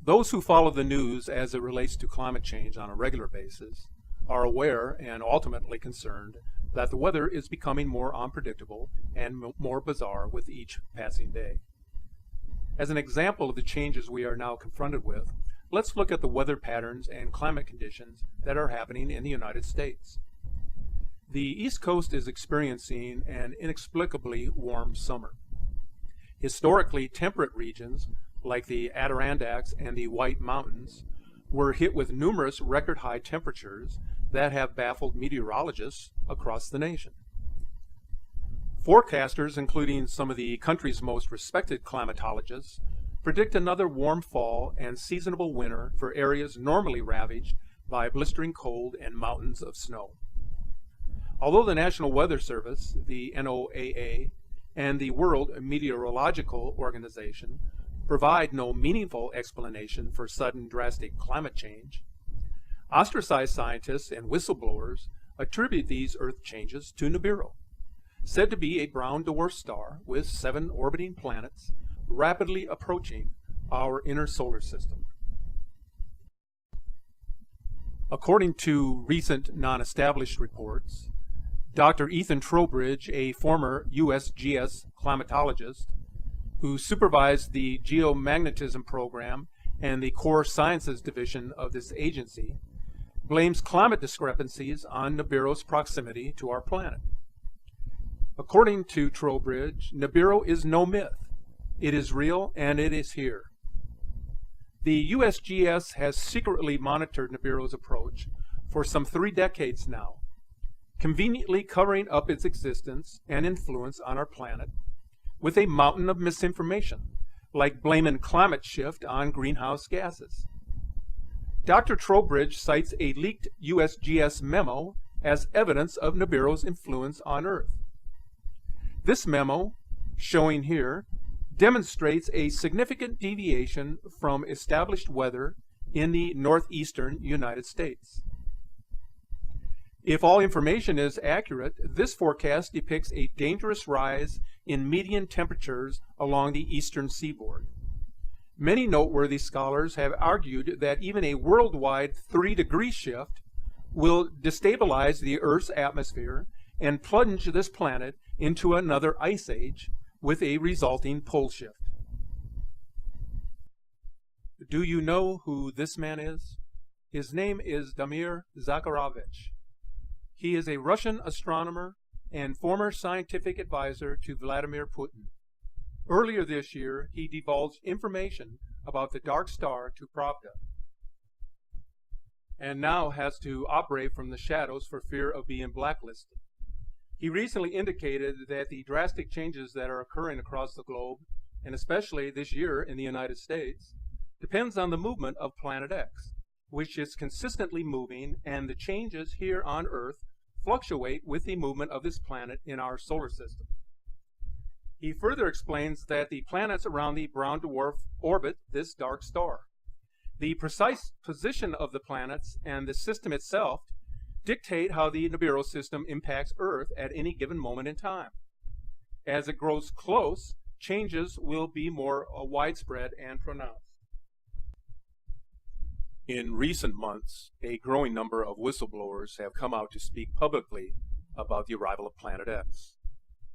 Those who follow the news as it relates to climate change on a regular basis are aware and ultimately concerned that the weather is becoming more unpredictable and more bizarre with each passing day. As an example of the changes we are now confronted with, let's look at the weather patterns and climate conditions that are happening in the United States. The East Coast is experiencing an inexplicably warm summer. Historically temperate regions like the Adirondacks and the White Mountains were hit with numerous record-high temperatures that have baffled meteorologists across the nation. Forecasters, including some of the country's most respected climatologists, predict another warm fall and seasonable winter for areas normally ravaged by blistering cold and mountains of snow. Although the National Weather Service, the NOAA, and the World Meteorological Organization provide no meaningful explanation for sudden drastic climate change, ostracized scientists and whistleblowers attribute these Earth changes to Nibiru, said to be a brown dwarf star with 7 orbiting planets rapidly approaching our inner solar system. According to recent non-established reports, Dr. Ethan Trowbridge, a former USGS climatologist who supervised the geomagnetism program and the core sciences division of this agency, blames climate discrepancies on Nibiru's proximity to our planet. According to Trowbridge, Nibiru is no myth. It is real and it is here. The USGS has secretly monitored Nibiru's approach for some 3 decades now, conveniently covering up its existence and influence on our planet with a mountain of misinformation, like blaming climate shift on greenhouse gases. Dr. Trowbridge cites a leaked USGS memo as evidence of Nibiru's influence on Earth. This memo, showing here, demonstrates a significant deviation from established weather in the northeastern United States. If all information is accurate, this forecast depicts a dangerous rise in median temperatures along the eastern seaboard. Many noteworthy scholars have argued that even a worldwide 3-degree shift will destabilize the Earth's atmosphere and plunge this planet into another ice age with a resulting pole shift. Do you know who this man is? His name is Damir Zakharovich. He is a Russian astronomer and former scientific advisor to Vladimir Putin. Earlier this year, he divulged information about the dark star to Pravda, and now has to operate from the shadows for fear of being blacklisted. He recently indicated that the drastic changes that are occurring across the globe, and especially this year in the United States, depends on the movement of Planet X, which is consistently moving, and the changes here on Earth fluctuate with the movement of this planet in our solar system. He further explains that the planets around the brown dwarf orbit this dark star. The precise position of the planets and the system itself dictate how the Nibiru system impacts Earth at any given moment in time. As it grows close, changes will be more widespread and pronounced. In recent months, a growing number of whistleblowers have come out to speak publicly about the arrival of Planet X.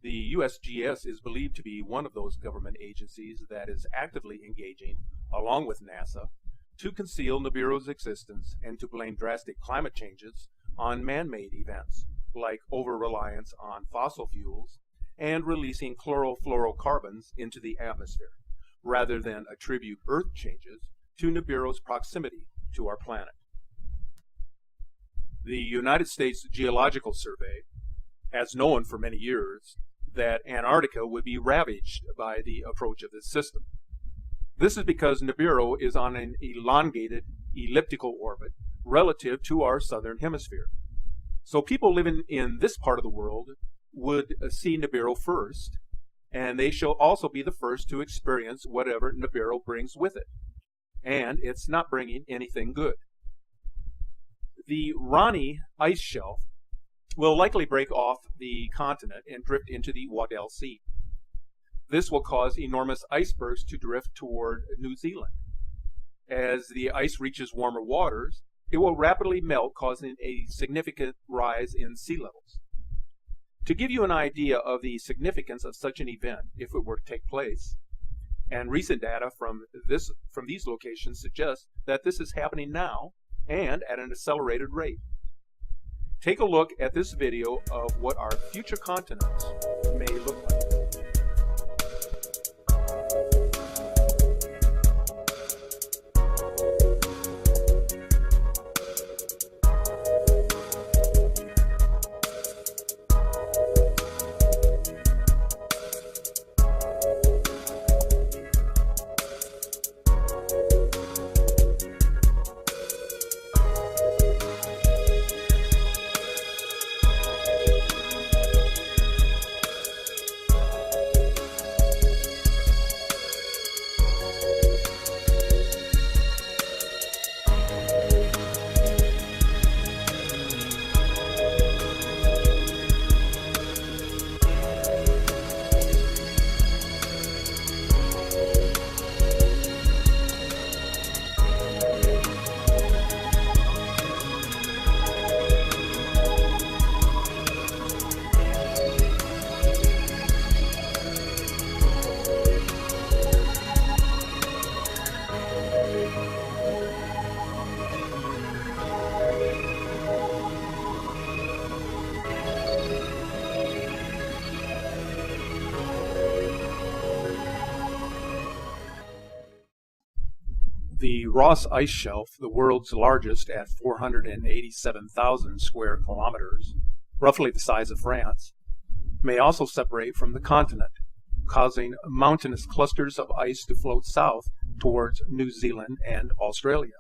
The USGS is believed to be one of those government agencies that is actively engaging, along with NASA, to conceal Nibiru's existence and to blame drastic climate changes on man-made events, like over-reliance on fossil fuels and releasing chlorofluorocarbons into the atmosphere, rather than attribute Earth changes to Nibiru's proximity to our planet. The United States Geological Survey has known for many years that Antarctica would be ravaged by the approach of this system. This is because Nibiru is on an elongated elliptical orbit relative to our southern hemisphere. So people living in this part of the world would see Nibiru first, and they shall also be the first to experience whatever Nibiru brings with it. And it's not bringing anything good. The Ronnie ice shelf will likely break off the continent and drift into the Weddell Sea. This will cause enormous icebergs to drift toward New Zealand. As the ice reaches warmer waters, it will rapidly melt, causing a significant rise in sea levels. To give you an idea of the significance of such an event if it were to take place, and recent data from these locations suggests that this is happening now and at an accelerated rate. Take a look at this video of what our future continents may look like. The Ross Ice Shelf, the world's largest at 487,000 square kilometers, roughly the size of France, may also separate from the continent, causing mountainous clusters of ice to float south towards New Zealand and Australia.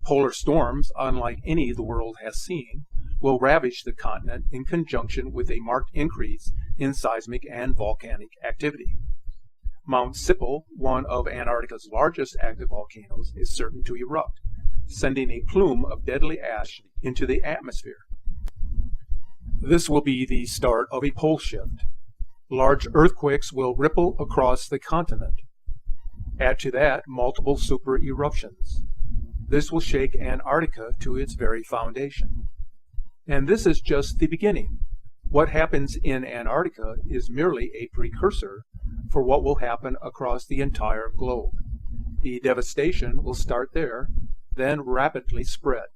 Polar storms, unlike any the world has seen, will ravage the continent in conjunction with a marked increase in seismic and volcanic activity. Mount Sipple, one of Antarctica's largest active volcanoes, is certain to erupt, sending a plume of deadly ash into the atmosphere. This will be the start of a pole shift. Large earthquakes will ripple across the continent. Add to that multiple super eruptions. This will shake Antarctica to its very foundation. And this is just the beginning. What happens in Antarctica is merely a precursor for what will happen across the entire globe. The devastation will start there, then rapidly spread.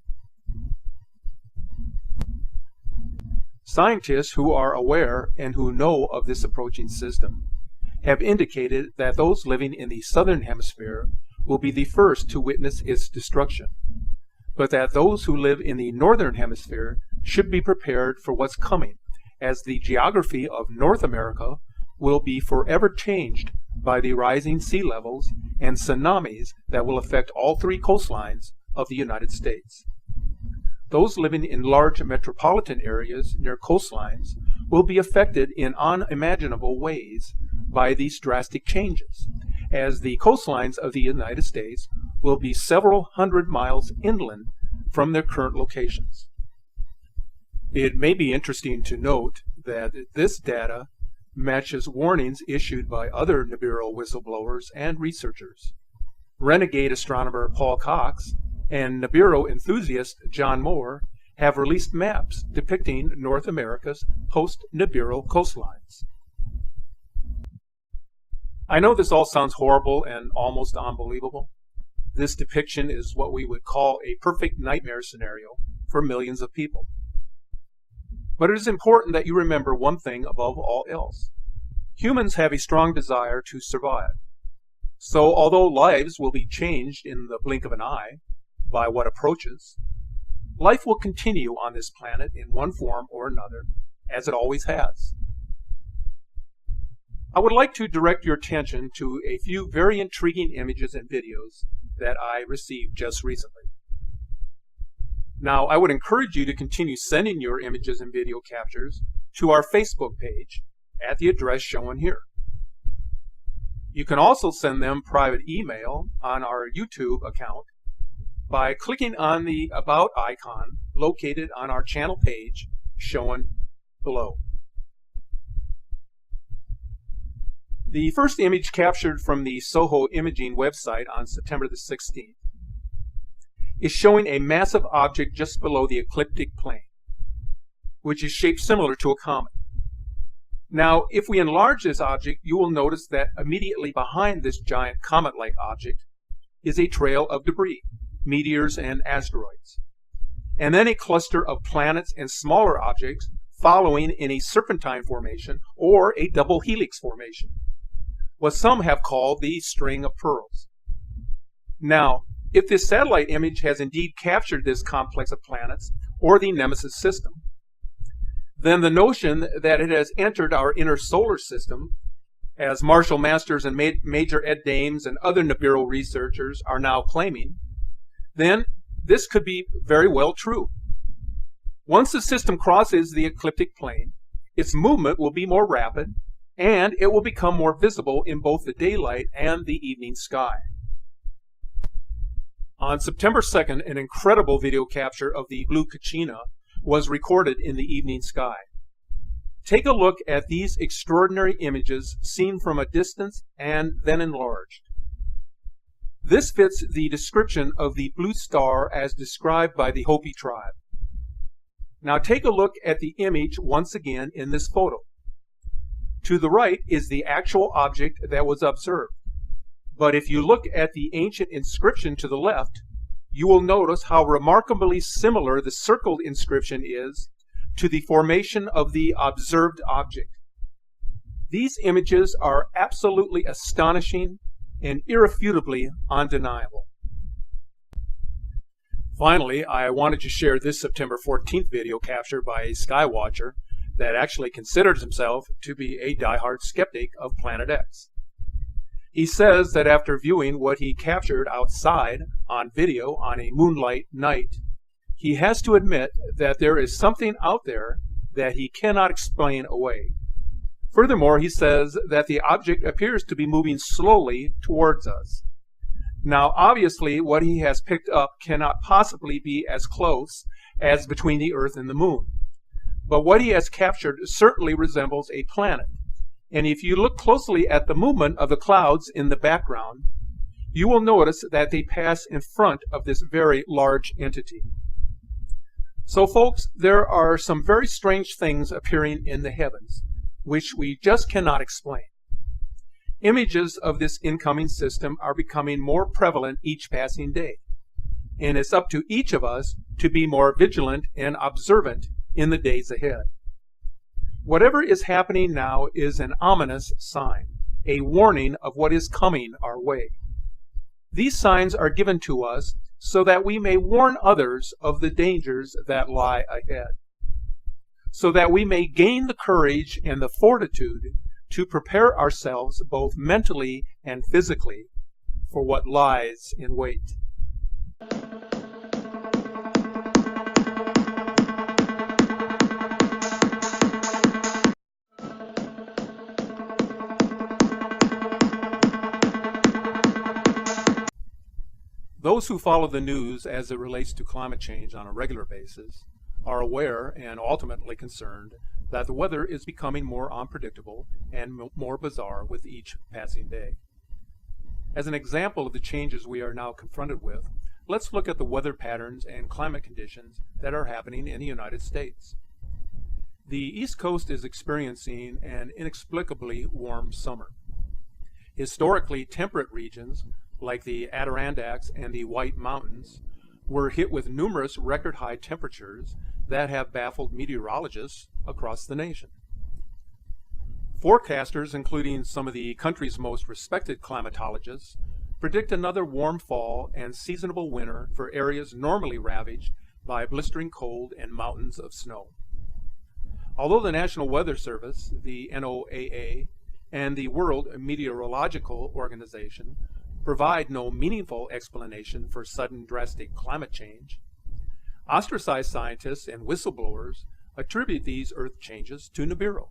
Scientists who are aware and who know of this approaching system have indicated that those living in the southern hemisphere will be the first to witness its destruction, but that those who live in the northern hemisphere should be prepared for what's coming, as the geography of North America will be forever changed by the rising sea levels and tsunamis that will affect all three coastlines of the United States. Those living in large metropolitan areas near coastlines will be affected in unimaginable ways by these drastic changes, as the coastlines of the United States will be several hundred miles inland from their current locations. It may be interesting to note that this data matches warnings issued by other Nibiru whistleblowers and researchers. Renegade astronomer Paul Cox and Nibiru enthusiast John Moore have released maps depicting North America's post-Nibiru coastlines. I know this all sounds horrible and almost unbelievable. This depiction is what we would call a perfect nightmare scenario for millions of people. But it is important that you remember one thing above all else. Humans have a strong desire to survive. So although lives will be changed in the blink of an eye by what approaches, life will continue on this planet in one form or another, as it always has. I would like to direct your attention to a few very intriguing images and videos that I received just recently. Now, I would encourage you to continue sending your images and video captures to our Facebook page at the address shown here. You can also send them private email on our YouTube account by clicking on the About icon located on our channel page shown below. The first image captured from the SOHO imaging website on September the 16th is showing a massive object just below the ecliptic plane, which is shaped similar to a comet. Now, if we enlarge this object, you will notice that immediately behind this giant comet-like object is a trail of debris, meteors and asteroids, and then a cluster of planets and smaller objects following in a serpentine formation or a double helix formation, what some have called the string of pearls. Now, if this satellite image has indeed captured this complex of planets or the Nemesis system, then the notion that it has entered our inner solar system, as Marshall Masters and Major Ed Dames and other Nibiru researchers are now claiming, then this could be very well true. Once the system crosses the ecliptic plane, its movement will be more rapid, and it will become more visible in both the daylight and the evening sky. On September 2nd, an incredible video capture of the blue Kachina was recorded in the evening sky. Take a look at these extraordinary images seen from a distance and then enlarged. This fits the description of the blue star as described by the Hopi tribe. Now take a look at the image once again in this photo. To the right is the actual object that was observed. But if you look at the ancient inscription to the left, you will notice how remarkably similar the circled inscription is to the formation of the observed object. These images are absolutely astonishing and irrefutably undeniable. Finally, I wanted to share this September 14th video capture by a skywatcher that actually considers himself to be a diehard skeptic of Planet X. He says that after viewing what he captured outside on video on a moonlight night, he has to admit that there is something out there that he cannot explain away. Furthermore, he says that the object appears to be moving slowly towards us. Now, obviously, what he has picked up cannot possibly be as close as between the Earth and the Moon. But what he has captured certainly resembles a planet. And if you look closely at the movement of the clouds in the background, you will notice that they pass in front of this very large entity. So folks, there are some very strange things appearing in the heavens, which we just cannot explain. Images of this incoming system are becoming more prevalent each passing day, and it's up to each of us to be more vigilant and observant in the days ahead. Whatever is happening now is an ominous sign, a warning of what is coming our way. These signs are given to us so that we may warn others of the dangers that lie ahead, so that we may gain the courage and the fortitude to prepare ourselves both mentally and physically for what lies in wait. Those who follow the news as it relates to climate change on a regular basis are aware and ultimately concerned that the weather is becoming more unpredictable and more bizarre with each passing day. As an example of the changes we are now confronted with, let's look at the weather patterns and climate conditions that are happening in the United States. The East Coast is experiencing an inexplicably warm summer. Historically temperate regions like the Adirondacks and the White Mountains were hit with numerous record-high temperatures that have baffled meteorologists across the nation. Forecasters, including some of the country's most respected climatologists, predict another warm fall and seasonable winter for areas normally ravaged by blistering cold and mountains of snow. Although the National Weather Service, the NOAA, and the World Meteorological Organization provide no meaningful explanation for sudden drastic climate change, ostracized scientists and whistleblowers attribute these Earth changes to Nibiru,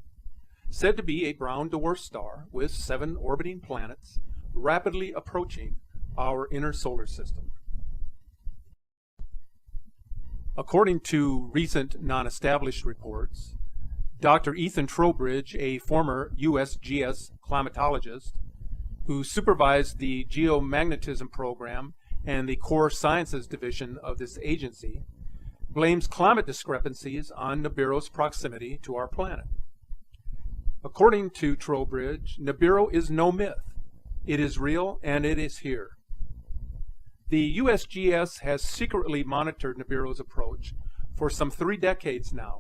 said to be a brown dwarf star with 7 orbiting planets rapidly approaching our inner solar system. According to recent non-established reports, Dr. Ethan Trowbridge, a former USGS climatologist, who supervised the geomagnetism program and the core sciences division of this agency, blames climate discrepancies on Nibiru's proximity to our planet. According to Trowbridge, Nibiru is no myth. It is real and it is here. The USGS has secretly monitored Nibiru's approach for some 3 decades now,